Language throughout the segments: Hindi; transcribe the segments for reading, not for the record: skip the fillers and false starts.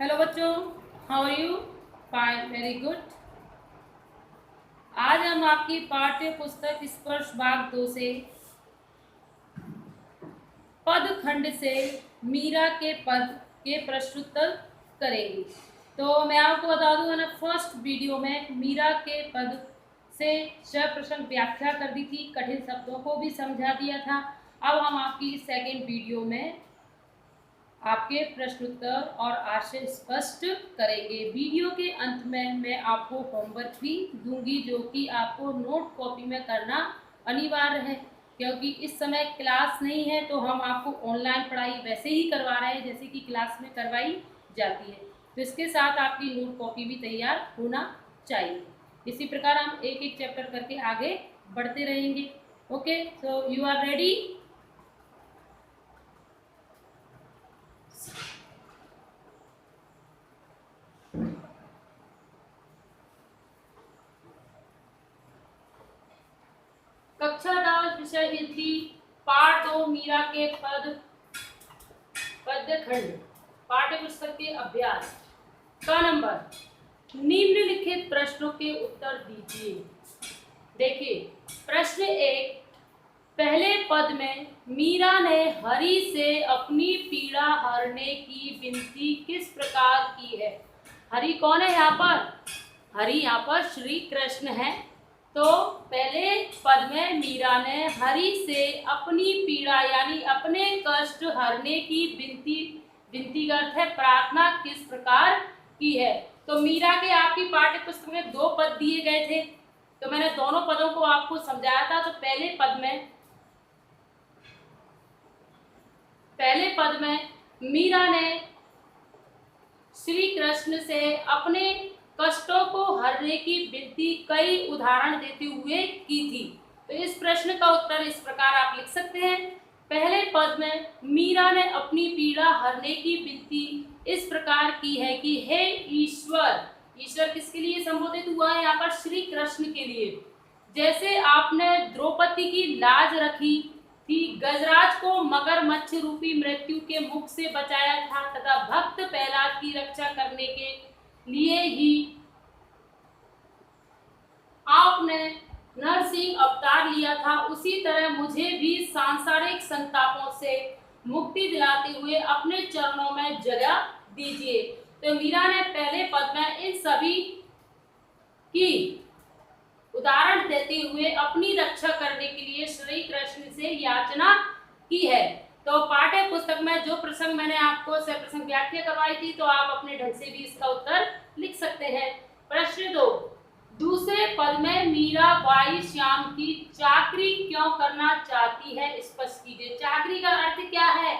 हेलो बच्चों, how are you? Fine, very good. आज हम आपकी पाठ्य पुस्तक स्पर्श भाग 2 से पद खंड से मीरा के पद के प्रश्नोत्तर करेंगे। तो मैं आपको बता दूं, मैंने फर्स्ट वीडियो में मीरा के पद से प्रश्न व्याख्या कर दी थी, कठिन शब्दों को भी समझा दिया था। अब हम आपकी सेकेंड वीडियो में आपके प्रश्नोत्तर और आशय स्पष्ट करेंगे। वीडियो के अंत में मैं आपको होमवर्क भी दूंगी, जो कि आपको नोट कॉपी में करना अनिवार्य है, क्योंकि इस समय क्लास नहीं है। तो हम आपको ऑनलाइन पढ़ाई वैसे ही करवा रहे हैं जैसे कि क्लास में करवाई जाती है। तो इसके साथ आपकी नोट कॉपी भी तैयार होना चाहिए। इसी प्रकार हम एक एक चैप्टर करके आगे बढ़ते रहेंगे। Okay, so you are ready? कक्षा 10 विषय हिंदी, पाठ 2, मीरा के पद्य खंड, पाठ्य पुस्तक के अभ्यास का नंबर। निम्नलिखित प्रश्नों के उत्तर दीजिए। देखिए, प्रश्न 1, पहले पद में मीरा ने हरि से अपनी पीड़ा हरने की विनती किस प्रकार की है? हरि कौन है यहाँ पर? हरि यहाँ पर श्री कृष्ण है। तो पहले पद में मीरा ने हरि से अपनी पीड़ा यानी अपने कष्ट हरने की विनती का अर्थ है प्रार्थना किस प्रकार की है। तो मीरा के आपकी पाठ्य पुस्तक में 2 पद दिए गए थे, तो मैंने दोनों पदों को आपको समझाया था। तो पहले पद में मीरा ने श्री कृष्ण से अपने कष्टों को हरने की विनती कई उदाहरण देते हुए की थी। तो इस प्रश्न का उत्तर इस प्रकार आप लिख सकते हैं। पहले पद में मीरा ने अपनी पीड़ा हरने की विनती इस प्रकार की है कि हे ईश्वर। ईश्वर किसके लिए संबोधित हुआ है यहाँ पर? श्री कृष्ण के लिए। जैसे आपने द्रौपदी की लाज रखी थी, गजराज को मगरमच्छ रूपी मृत्यु के मुख से बचाया था तथा भक्त प्रहलाद की रक्षा करने के लिए ही आपने नरसिंह अवतार लिया था, उसी तरह मुझे भी सांसारिक संतापों से मुक्ति दिलाते हुए अपने चरणों में जगह दीजिए। तो मीरा ने पहले पद में इन सभी की उदाहरण देते हुए अपनी रक्षा करने के लिए श्री कृष्ण से याचना की है। तो पाठ्य पुस्तक में जो प्रसंग मैंने आपको से प्रसंग व्याख्या करवाई थी, तो आप अपने ढंग से भी इसका उत्तर लिख सकते हैं। प्रश्न 2, दूसरे पद में मीरा बाई श्याम की चाकरी क्यों करना चाहती है, स्पष्ट कीजिए। चाकरी का अर्थ क्या है?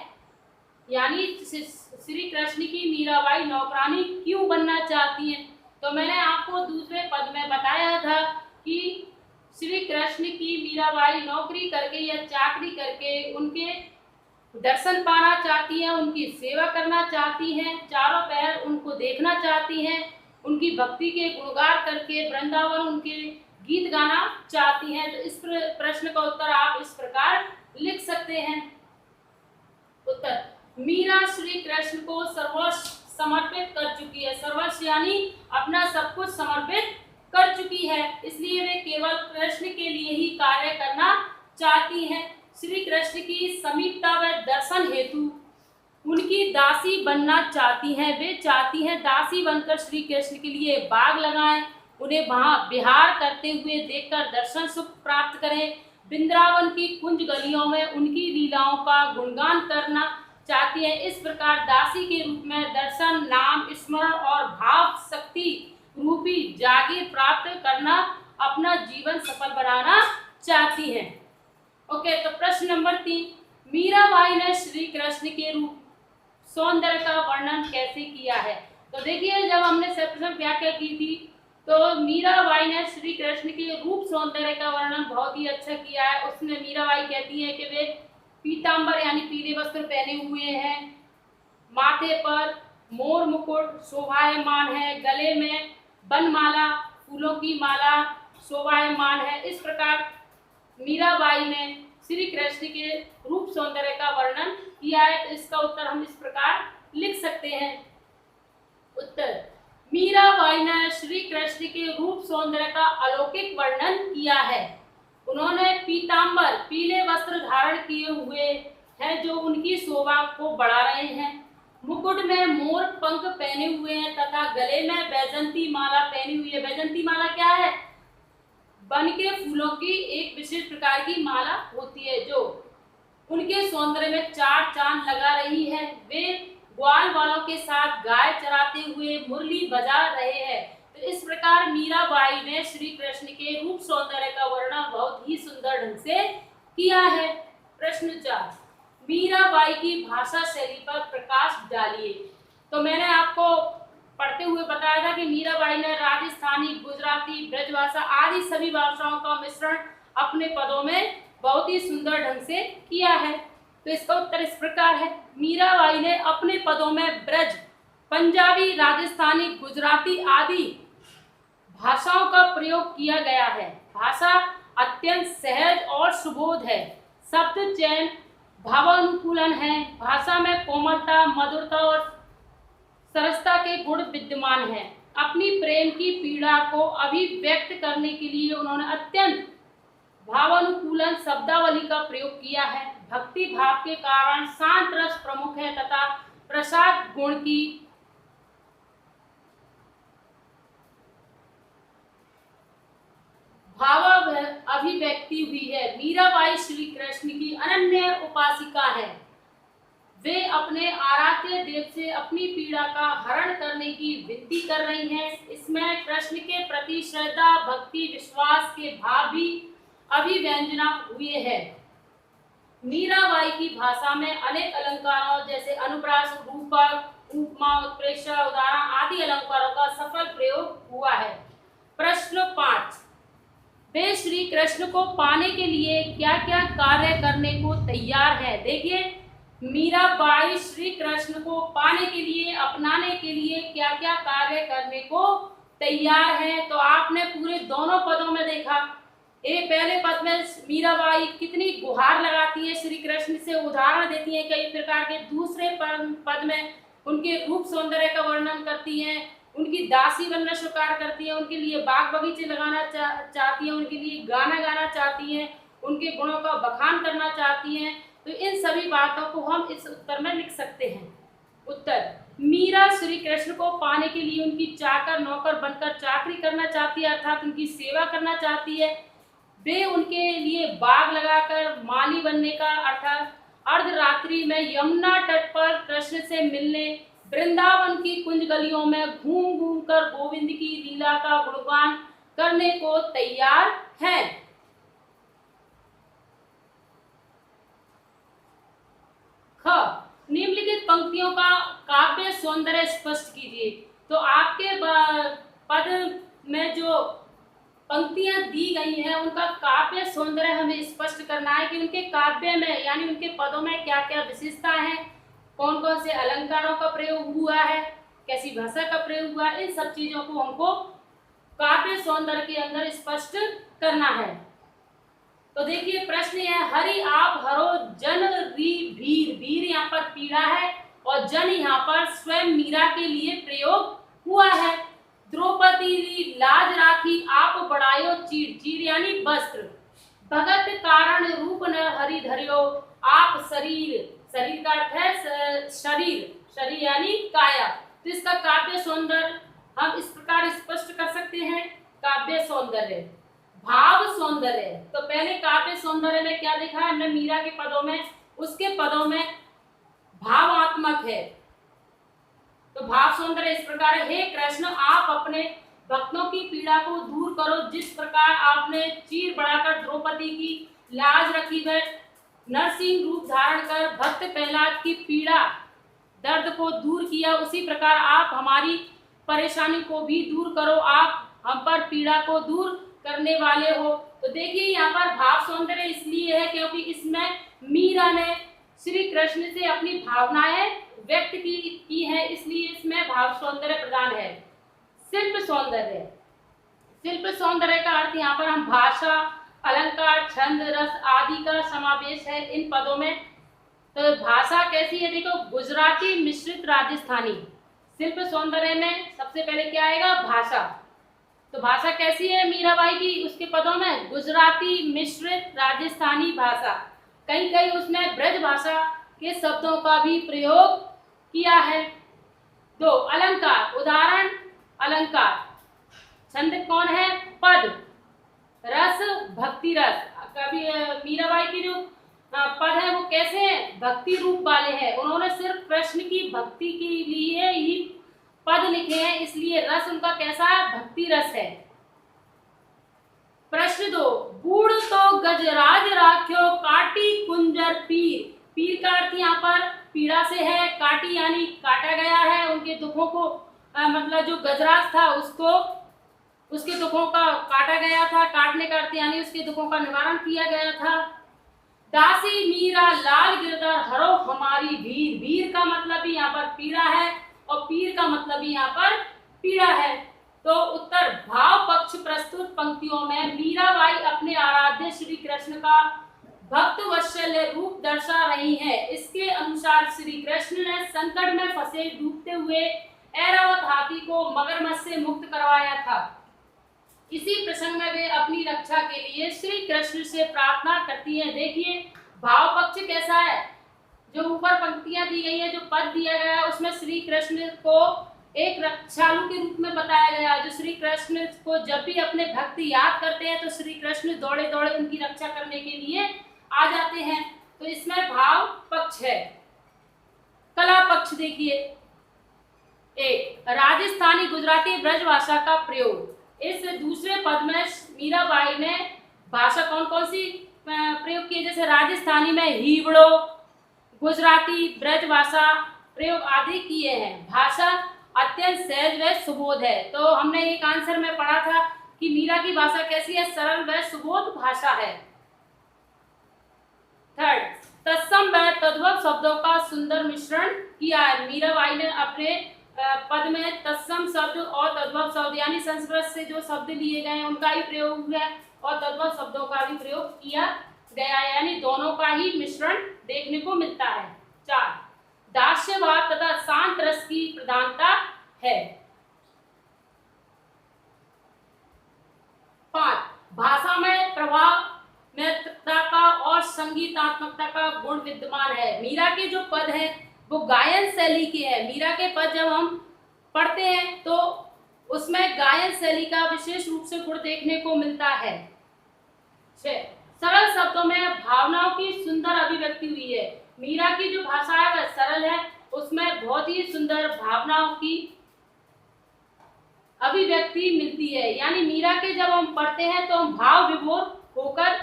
यानी श्री कृष्ण की मीराबाई नौकरानी क्यों बनना चाहती है? तो मैंने आपको दूसरे पद में बताया था कि श्री कृष्ण की मीराबाई नौकरी करके या चाकरी करके उनके दर्शन पाना चाहती हैं, उनकी सेवा करना चाहती हैं, चारों पहर उनको देखना चाहती हैं, उनकी भक्ति के गुणगान करके वृंदावन उनके गीत गाना चाहती हैं। तो इस प्रश्न का उत्तर आप इस प्रकार लिख सकते हैं। उत्तर, मीरा श्री कृष्ण को सर्वस्व समर्पित कर चुकी है। सर्वस्व यानी अपना सब कुछ समर्पित कर चुकी है, इसलिए वे केवल कृष्ण के लिए ही कार्य करना चाहती हैं। श्री कृष्ण की समीपता व दर्शन हेतु उनकी दासी बनना चाहती हैं। वे चाहती हैं दासी बनकर श्री कृष्ण के लिए बाग लगाएं, उन्हें वहां विहार करते हुए देखकर दर्शन सुख प्राप्त करें। वृंदावन की कुंज गलियों में उनकी लीलाओं का गुणगान करना चाहती है। इस प्रकार दासी के रूप में दर्शन, नाम स्मरण और भाव शक्ति रूपी जागीर प्राप्त करना, अपना जीवन सफल बनाना चाहती हैं। ओके, तो प्रश्न नंबर 3, मीराबाई ने श्री कृष्ण के रूप सौंदर्य का वर्णन कैसे किया है? तो देखिए, जब हमने प्रश्न व्याख्या की थी, तो मीराबाई ने श्री कृष्ण के रूप सौंदर्य का वर्णन बहुत ही अच्छा किया है। उसमें मीराबाई कहती है कि वे पीतांबर यानी पीले वस्त्र पहने हुए हैं, माथे पर मोर मुकुट शोभायमान है, गले में बनमाला फूलों की माला शोभायमान है। इस प्रकार मीराबाई ने श्री कृष्ण के रूप सौंदर्य का वर्णन किया है। तो इसका उत्तर हम इस प्रकार लिख सकते हैं। उत्तर, मीराबाई ने श्री कृष्ण के रूप सौंदर्य का अलौकिक वर्णन किया है। उन्होंने पीतांबर पीले वस्त्र धारण किए हुए हैं जो उनकी शोभा को बढ़ा रहे हैं। मुकुट में मोर पंख पहने हुए हैं तथा गले में बैजंती माला पहनी हुई है। बैजंती माला क्या है? वन के फूलों की एक विशेष प्रकार की माला होती है जो उनके सौंदर्य में चार चांद लगा रही है। वे ग्वाल वालों के साथ गाय चराते हुए मुरली बजा रहे हैं। तो इस प्रकार मीराबाई ने श्री कृष्ण के रूप सौंदर्य का वर्णन बहुत ही सुंदर ढंग से किया है। प्रश्न 4, मीराबाई की भाषा शैली पर प्रकाश डालिए। तो मैंने आपको पढ़ते हुए बताया था कि मीराबाई ने राजस्थानी, गुजराती, ब्रजभाषा आदि सभी भाषाओं का मिश्रण अपने पदों में बहुत ही सुंदर ढंग से किया है। तो इसका उत्तर इस प्रकार है, मीराबाई ने अपने पदों में ब्रज, पंजाबी, राजस्थानी, गुजराती आदि भाषाओं का प्रयोग किया गया है। भाषा अत्यंत सहज और सुबोध है। शब्द चयन भावानुकूलन है। भाषा में कोमलता, मधुरता और सरसता के गुण विद्यमान हैं। अपनी प्रेम की पीड़ा को अभिव्यक्त करने के लिए उन्होंने अत्यंत भावानुकूलन शब्दावली का प्रयोग किया है। भक्ति भाव के कारण शांत रस प्रमुख है तथा प्रसाद गुण की भाव अभिव्यक्ति हुई है। मीराबाई श्री कृष्ण की अनन्य उपासिका है। वे अपने आराध्य देव से अपनी पीड़ा का हरण करने की विनती कर रही हैं। इसमें कृष्ण के प्रति श्रद्धा, भक्ति, विश्वास के भाव भी अभिव्यंजना हुए हैं। मीराबाई की भाषा में अनेक अलंकारों जैसे अनुप्रास, रूपक, उपमा, उत्प्रेक्षा, उदाहरण आदि अलंकारों का सफल प्रयोग हुआ है। प्रश्न 5, वे श्री कृष्ण को पाने के लिए क्या क्या कार्य करने को तैयार है। देखिए, मीराबाई श्री कृष्ण को पाने के लिए, अपनाने के लिए क्या क्या कार्य करने को तैयार है। तो आपने पूरे दोनों पदों में देखा, पहले पद में मीराबाई कितनी गुहार लगाती है श्री कृष्ण से, उदाहरण देती है कई प्रकार के। दूसरे पद में उनके रूप सौंदर्य का वर्णन करती हैं, उनकी दासी बनना स्वीकार करती है, उनके लिए बाग बगीचे लगाना चाहती है, उनके लिए गाना गाना चाहती हैं, उनके गुणों का बखान करना चाहती हैं। तो इन सभी बातों को हम इस उत्तर में लिख सकते हैं। उत्तर, मीरा श्री कृष्ण को पाने के लिए उनकी चाकर नौकर बनकर चाकरी करना चाहती है, अर्थात उनकी सेवा करना चाहती है। वे उनके लिए बाग लगाकर माली बनने का अर्थात अर्धरात्रि में यमुना तट पर कृष्ण से मिलने, वृंदावन की कुंज गलियों में घूम घूम कर गोविंद की लीला का गुणगान करने को तैयार हैं। ख, निम्नलिखित पंक्तियों का काव्य सौंदर्य स्पष्ट कीजिए। तो आपके पद में जो पंक्तियां दी गई हैं उनका काव्य सौंदर्य हमें स्पष्ट करना है कि उनके काव्य में यानी उनके पदों में क्या क्या विशेषता है, कौन कौन से अलंकारों का प्रयोग हुआ है, कैसी भाषा का प्रयोग हुआ है। इन सब चीजों को हमको काव्य सौंदर्य के अंदर स्पष्ट करना है। तो देखिए प्रश्न है, हरि आप हरो जन री भीर। भीर यहाँ पर पीड़ा है और जन यहाँ पर स्वयं मीरा के लिए प्रयोग हुआ है। द्रौपदी री लाज राखी आप बढ़ायो चीर। चीर यानी वस्त्र। भगत कारण रूप न हरि धरियो आप शरीर। शरीर का अर्थ है शरीर, शरीर यानी काया। तो इसका काव्य सौंदर्य हम इस प्रकार स्पष्ट कर सकते हैं। काव्य सौंदर्य, भाव सौंदर्य। तो पहले काव्य सौंदर्य में क्या देखा है हमने मीरा के पदों में, उसके पदों में भावात्मक है। तो भाव सौंदर्य इस प्रकार है, हे कृष्ण आप अपने भक्तों की पीड़ा को दूर करो। जिस प्रकार आपने चीर बढ़ाकर द्रौपदी की लाज रखी है, नरसिंह रूप धारण कर भक्त प्रहलाद की पीड़ा दर्द को दूर किया, उसी प्रकार आप हमारी परेशानी को भी दूर करो। आप हम पर पीड़ा को दूर करने वाले हो। तो देखिए यहाँ पर भाव सौंदर्य इसलिए है क्योंकि इसमें मीरा ने श्री कृष्ण से अपनी भावनाएं व्यक्त की है, इसलिए इसमें भाव सौंदर्य प्रदान है। शिल्प सौंदर्य, शिल्प सौंदर्य का अर्थ यहाँ पर हम भाषा, अलंकार, छंद, रस आदि का समावेश है इन पदों में। तो भाषा कैसी है देखो, गुजराती मिश्रित राजस्थानी, शिल्प सौंदर्य में सबसे पहले क्या आएगा? भाषा। तो भाषा कैसी है मीराबाई की उसके पदों में? गुजराती मिश्रित राजस्थानी भाषा, कहीं कहीं उसमें ब्रज भाषा के शब्दों का भी प्रयोग किया है। 2 अलंकार, उदाहरण अलंकार। छंद कौन है? पद। रस भक्ति रस। कभी मीराबाई की जो पद है वो कैसे हैं? भक्ति रूप वाले हैं। उन्होंने सिर्फ कृष्ण की भक्ति के लिए ही पद लिखे हैं, इसलिए रस उनका कैसा है? भक्ति रस है। प्रश्न 2 बूढ़ तो गजराज राख्यो काटी कुंजर पीर। पीर का अर्थ यहाँ पर पीड़ा से है, काटी यानी काटा गया है, उनके दुखों को मतलब जो गजराज था उसको उसके दुखों का काटा गया था, काटने का अर्थ यानी उसके दुखों का निवारण किया गया था। दासी मीरा लाल गिरधर हरो हमारी भीर। भीर का मतलब भी यहाँ पर पीड़ा है और पीर का मतलब भी यहाँ पर पीड़ा है। तो उत्तर भाव पक्ष प्रस्तुत पंक्तियों में मीराबाई अपने आराध्य श्री कृष्ण का भक्त वत्सल्य रूप दर्शा रही है। इसके अनुसार श्री कृष्ण ने संकट में फंसे डूबते हुए ऐरावत हाथी को मगरमच्छ से मुक्त करवाया था। इसी प्रसंग में वे अपनी रक्षा के लिए श्री कृष्ण से प्रार्थना करती हैं। देखिए भाव पक्ष कैसा है, जो ऊपर पंक्तियां दी गई है, जो पद दिया गया है उसमें श्री कृष्ण को एक रक्षालु के रूप में बताया गया। जो श्री कृष्ण को जब भी अपने भक्त याद करते हैं तो श्री कृष्ण दौड़े दौड़े उनकी रक्षा करने के लिए आ जाते हैं। तो इसमें भाव पक्ष है। कला पक्ष देखिए, 1 राजस्थानी गुजराती ब्रज भाषा का प्रयोग। इस दूसरे पद में मीराबाई ने भाषा कौन कौन सी प्रयोग की? जैसे राजस्थानी में हीवड़ो, गुजराती ब्रज भाषा प्रयोग आदि किए हैं। भाषा अत्यंत सहज व सुबोध है। तो हमने एक आंसर में पढ़ा था कि मीरा की भाषा कैसी है? सरल व सुबोध भाषा है। 3 तत्सम व तद्भव शब्दों का सुंदर मिश्रण किया है। मीराबाई ने अपने पद में तत्सम शब्द और तद्भव शब्द यानी संस्कृत से जो शब्द लिए गए हैं उनका ही प्रयोग हुआ है और तद्भव शब्दों का भी प्रयोग किया गया है, यानी दोनों का ही मिश्रण देखने को मिलता है। 4 दास्य भाव तथा शांत रस की प्रधानता है। 5 भाषा में प्रभाव नैतिकता का और संगीतात्मकता का गुण विद्यमान है। मीरा के जो पद है वो गायन शैली के हैं। मीरा के पद जब हम पढ़ते हैं तो उसमें गायन शैली का विशेष रूप से गुण देखने को मिलता है। 6 सरल शब्दों में भावनाओं की सुंदर अभिव्यक्ति हुई है। मीरा की जो भाषा है वह सरल है, उसमें बहुत ही सुंदर भावनाओं की अभिव्यक्ति मिलती है। यानी मीरा के जब हम पढ़ते हैं तो हम भाव विभोर होकर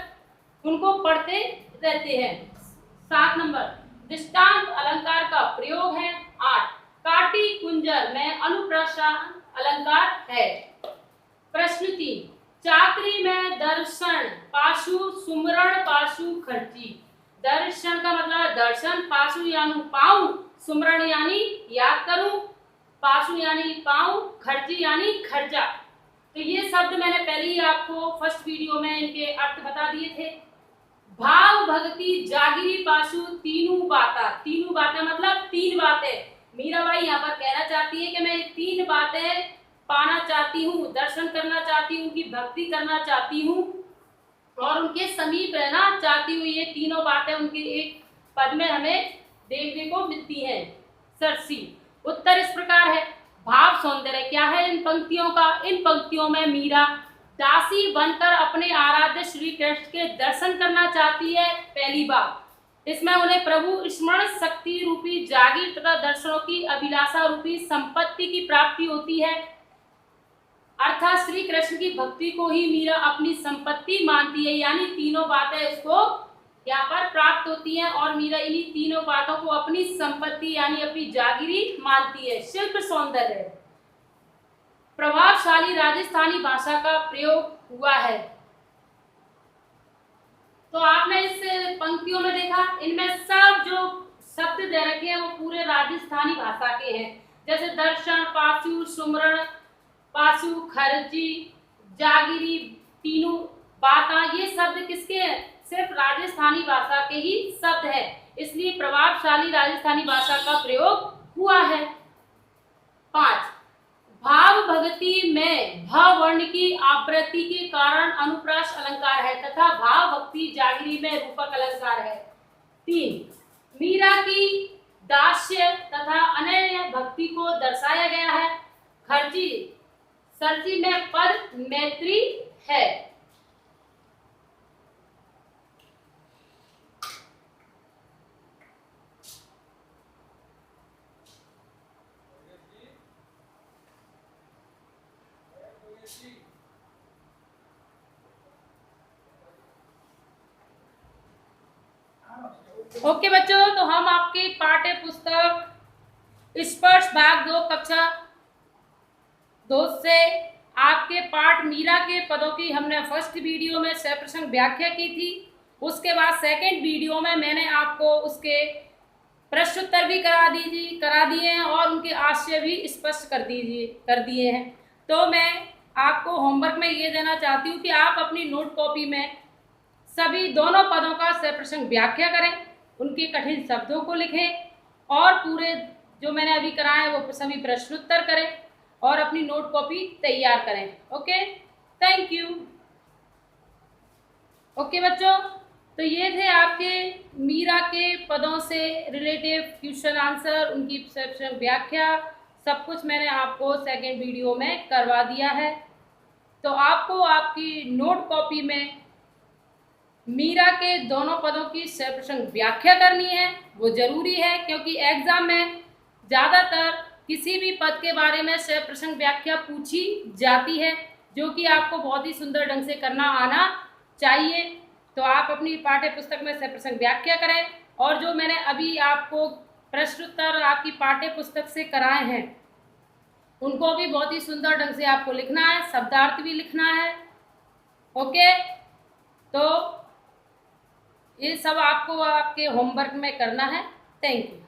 उनको पढ़ते रहते हैं। 7 नंबर दृष्टांत अलंकार का प्रयोग है। 8 काटी कुंजर में अनुप्रासान अलंकार है। प्रश्न 3 चाकरी में दर्शन पाशु सुमरण पाशु खर्ची। दर्शन का मतलब दर्शन, पाशु यानी पाऊं, सुमरण यानी याद करूं, पाशु यानी पाऊं, खर्ची यानी खर्चा। तो ये शब्द मैंने पहले ही आपको फर्स्ट वीडियो में इनके अर्थ बता दिए थे। भाव भक्ति जागिरी पाशु तीनों बातें मतलब 3 बातें। मीराबाई यहाँ पर कहना चाहती है कि मैं ये 3 बातें पाना चाहती हूँ, दर्शन करना चाहती हूँ, कि भक्ति करना चाहती हूँ और उनके समीप रहना चाहती हूँ। ये तीनों बातें उनके एक पद में हमें देखने को मिलती हैं। सरसी उत्तर इस प्रकार है। भाव सौंदर्य क्या है इन पंक्तियों का? इन पंक्तियों में मीरा दासी बनकर अपने आराध्य श्री कृष्ण के दर्शन करना चाहती है। पहली बात, इसमें उन्हें प्रभु स्मरण शक्ति रूपी जागीर तथा दर्शनों की अभिलाषा रूपी संपत्ति की प्राप्ति होती है। अर्थात श्री कृष्ण की भक्ति को ही मीरा अपनी संपत्ति मानती है। यानी तीनों बातें इसको यहाँ पर प्राप्त होती हैं और मीरा इन्हीं तीनों बातों को अपनी संपत्ति यानी अपनी जागीरी मानती है। शिल्प सौंदर्य प्रभावशाली राजस्थानी भाषा का प्रयोग हुआ है। तो आपने इस पंक्तियों में देखा, इनमें सब जो शब्द दे रखे हैं वो पूरे राजस्थानी भाषा के हैं। जैसे दर्शन, पाशु, सुमरण, पाशु, खर्ची, जागिरी, तीनों बाता, ये शब्द किसके हैं? सिर्फ राजस्थानी भाषा के ही शब्द है, इसलिए प्रभावशाली राजस्थानी भाषा का प्रयोग हुआ है। भगति में भ वर्ण की आवृत्ति के कारण अनुप्रास अलंकार है तथा भाव भक्ति जागरी में रूपक अलंकार है। 3 मीरा की दास्य तथा अनन्य भक्ति को दर्शाया गया है। खर्ची सरची में पद मैत्री है। ओके बच्चों, तो हम आपकी पाठ्य पुस्तक स्पर्श भाग 2 कक्षा 2 से आपके पाठ मीरा के पदों की हमने फर्स्ट वीडियो में सप्रसंग व्याख्या की थी। उसके बाद सेकंड वीडियो में मैंने आपको उसके प्रश्नोत्तर भी करा दिए हैं और उनके आशय भी स्पष्ट कर दिए हैं। तो मैं आपको होमवर्क में ये देना चाहती हूँ कि आप अपनी नोट कॉपी में सभी दोनों पदों का सप्रसंग व्याख्या करें, उनके कठिन शब्दों को लिखें और पूरे जो मैंने अभी कराए वो सभी प्रश्नोत्तर करें और अपनी नोट कॉपी तैयार करें। Okay, thank you. ओके बच्चों, तो ये थे आपके मीरा के पदों से रिलेटिव क्वेश्चन आंसर, उनकी सप्रसंग व्याख्या, सब कुछ मैंने आपको सेकंड वीडियो में करवा दिया है। तो आपको आपकी नोट कॉपी में मीरा के दोनों पदों की सप्रसंग व्याख्या करनी है, वो जरूरी है क्योंकि एग्जाम में ज़्यादातर किसी भी पद के बारे में सप्रसंग व्याख्या पूछी जाती है, जो कि आपको बहुत ही सुंदर ढंग से करना आना चाहिए। तो आप अपनी पाठ्य पुस्तक में सप्रसंग व्याख्या करें और जो मैंने अभी आपको प्रश्नोत्तर आपकी पाठ्य पुस्तक से कराए हैं उनको भी बहुत ही सुंदर ढंग से आपको लिखना है, शब्दार्थ भी लिखना है। ओके, तो ये सब आपको आपके होमवर्क में करना है। Thank you.